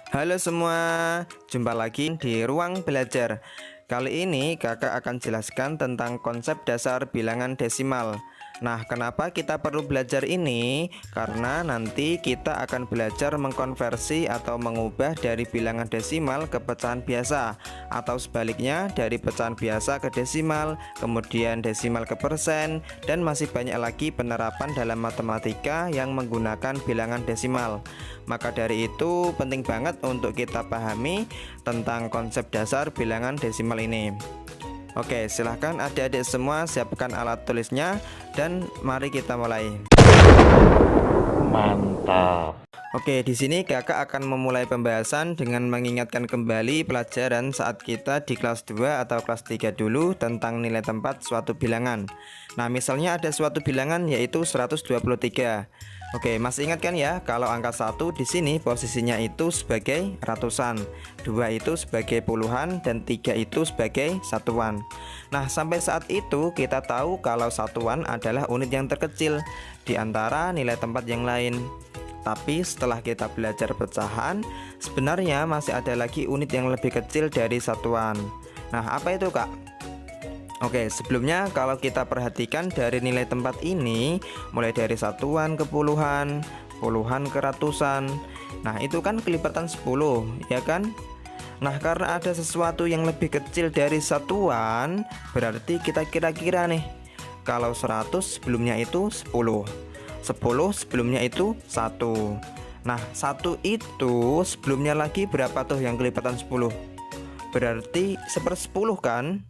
Halo semua, jumpa lagi di ruang belajar. Kali ini kakak akan jelaskan tentang konsep dasar bilangan desimal. Nah, kenapa kita perlu belajar ini? Karena nanti kita akan belajar mengkonversi atau mengubah dari bilangan desimal ke pecahan biasa, atau sebaliknya dari pecahan biasa ke desimal, kemudian desimal ke persen, dan masih banyak lagi penerapan dalam matematika yang menggunakan bilangan desimal. Maka dari itu penting banget untuk kita pahami tentang konsep dasar bilangan desimal ini. Oke, silahkan adik-adik semua siapkan alat tulisnya dan mari kita mulai. Mantap. Oke, di sini kakak akan memulai pembahasan dengan mengingatkan kembali pelajaran saat kita di kelas 2 atau kelas 3 dulu tentang nilai tempat suatu bilangan. Nah, misalnya ada suatu bilangan yaitu 123. Oke, masih ingat kan ya kalau angka 1 di sini posisinya itu sebagai ratusan, 2 itu sebagai puluhan, dan 3 itu sebagai satuan. Nah, sampai saat itu kita tahu kalau satuan adalah unit yang terkecil di antara nilai tempat yang lain. Tapi setelah kita belajar pecahan, sebenarnya masih ada lagi unit yang lebih kecil dari satuan. Nah, apa itu, Kak? Oke, sebelumnya kalau kita perhatikan dari nilai tempat ini, mulai dari satuan ke puluhan, puluhan ke ratusan. Nah, itu kan kelipatan 10, ya kan? Nah, karena ada sesuatu yang lebih kecil dari satuan, berarti kita kira-kira nih, kalau 100 sebelumnya itu 10, 10 sebelumnya itu 1. Nah, 1 itu sebelumnya lagi berapa tuh yang kelipatan 10? Berarti 1/10 kan?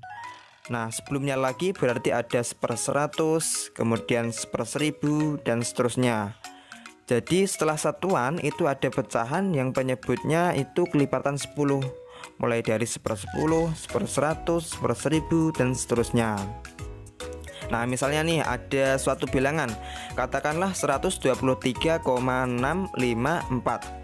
Nah, sebelumnya lagi berarti ada 1/100, kemudian 1/1000, dan seterusnya. Jadi setelah satuan itu ada pecahan yang penyebutnya itu kelipatan 10, mulai dari 1/10, 1/100, 1/1000, dan seterusnya. Nah, misalnya nih ada suatu bilangan, katakanlah 123,654.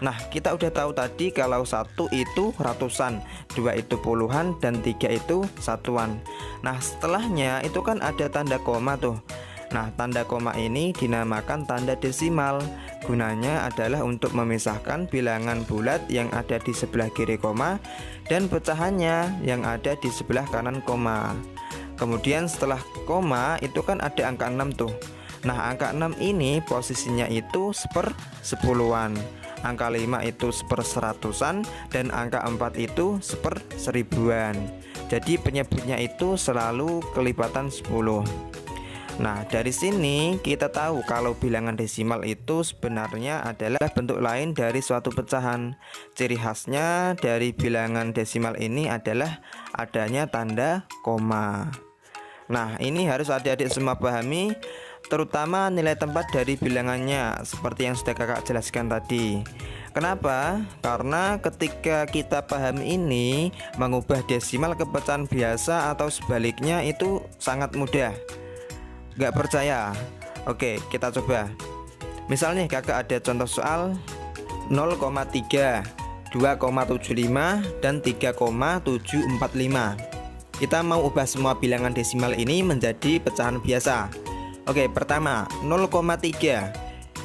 Nah, kita udah tahu tadi kalau 1 itu ratusan, 2 itu puluhan, dan 3 itu satuan. Nah, setelahnya itu kan ada tanda koma tuh. Nah, tanda koma ini dinamakan tanda desimal. Gunanya adalah untuk memisahkan bilangan bulat yang ada di sebelah kiri koma dan pecahannya yang ada di sebelah kanan koma. Kemudian setelah koma itu kan ada angka 6 tuh. Nah, angka 6 ini posisinya itu 1/10-an. Angka 5 itu 1/100-an, dan angka 4 itu 1/1000-an. Jadi penyebutnya itu selalu kelipatan 10. Nah, dari sini kita tahu kalau bilangan desimal itu sebenarnya adalah bentuk lain dari suatu pecahan. Ciri khasnya dari bilangan desimal ini adalah adanya tanda koma. Nah, ini harus adik-adik semua pahami, terutama nilai tempat dari bilangannya seperti yang sudah kakak jelaskan tadi. Kenapa? Karena ketika kita paham ini, mengubah desimal ke pecahan biasa atau sebaliknya itu sangat mudah. Gak percaya? Oke, kita coba. Misalnya kakak ada contoh soal 0,3, 2,75, dan 3,745. Kita mau ubah semua bilangan desimal ini menjadi pecahan biasa. Oke, pertama 0,3.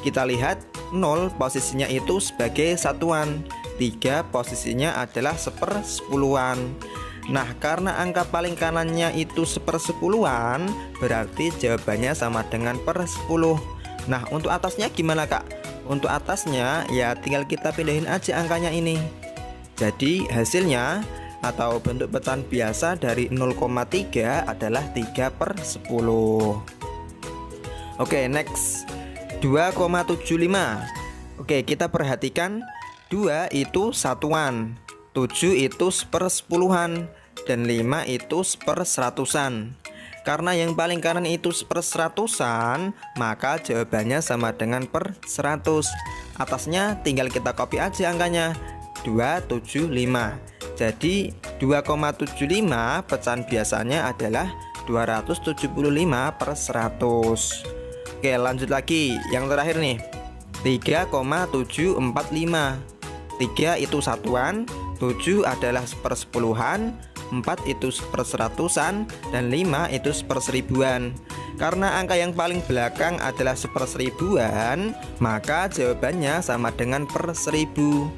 Kita lihat 0 posisinya itu sebagai satuan, 3 posisinya adalah 1/10-an. Nah, karena angka paling kanannya itu 1/10-an, berarti jawabannya sama dengan per 10. Nah, untuk atasnya gimana, Kak? Untuk atasnya ya tinggal kita pindahin aja angkanya ini. Jadi hasilnya atau bentuk pecahan biasa dari 0,3 adalah 3/10. Oke, next 2,75. Oke, kita perhatikan 2 itu satuan, 7 itu 1/10-an, dan 5 itu 1/100-an. Karena yang paling kanan itu 1/100-an, maka jawabannya sama dengan per 100. Atasnya tinggal kita copy aja angkanya, 275. Jadi 2,75 pecahan biasanya adalah 275/100. Oke, lanjut lagi. Yang terakhir nih, 3,745. 3 itu satuan, 7 adalah 1/10-an, 4 itu 1/100-an, dan 5 itu 1/1000-an. Karena angka yang paling belakang adalah 1/1000-an, maka jawabannya sama dengan per 1000.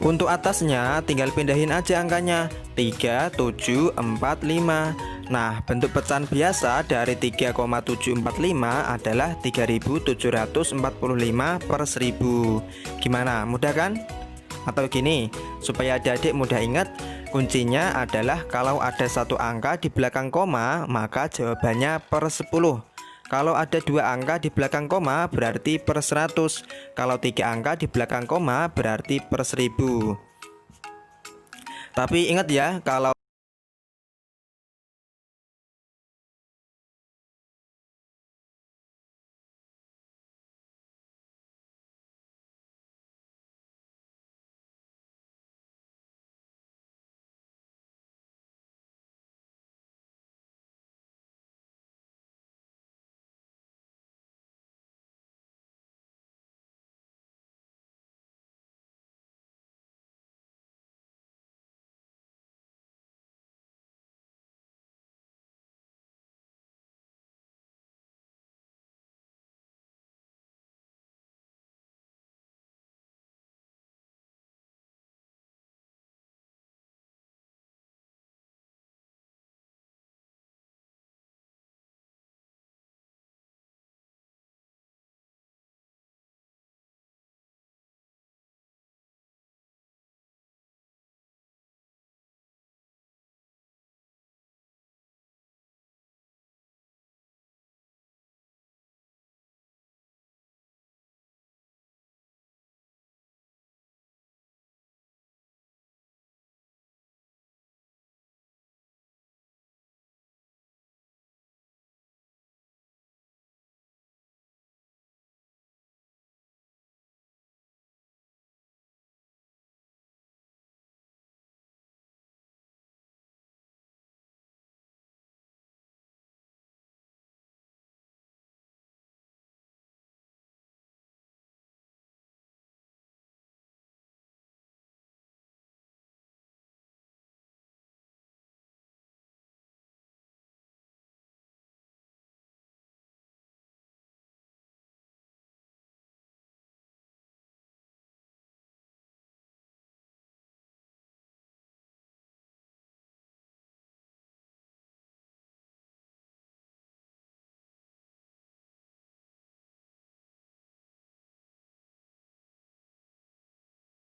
Untuk atasnya tinggal pindahin aja angkanya 3, 7, 4, 5. Nah, bentuk pecahan biasa dari 3,745 adalah 3745 per 1000. Gimana? Mudah kan? Atau gini, supaya adik-adik mudah ingat, kuncinya adalah kalau ada satu angka di belakang koma, maka jawabannya per 10. Kalau ada dua angka di belakang koma berarti per 100. Kalau tiga angka di belakang koma berarti per 1000. Tapi ingat ya, kalau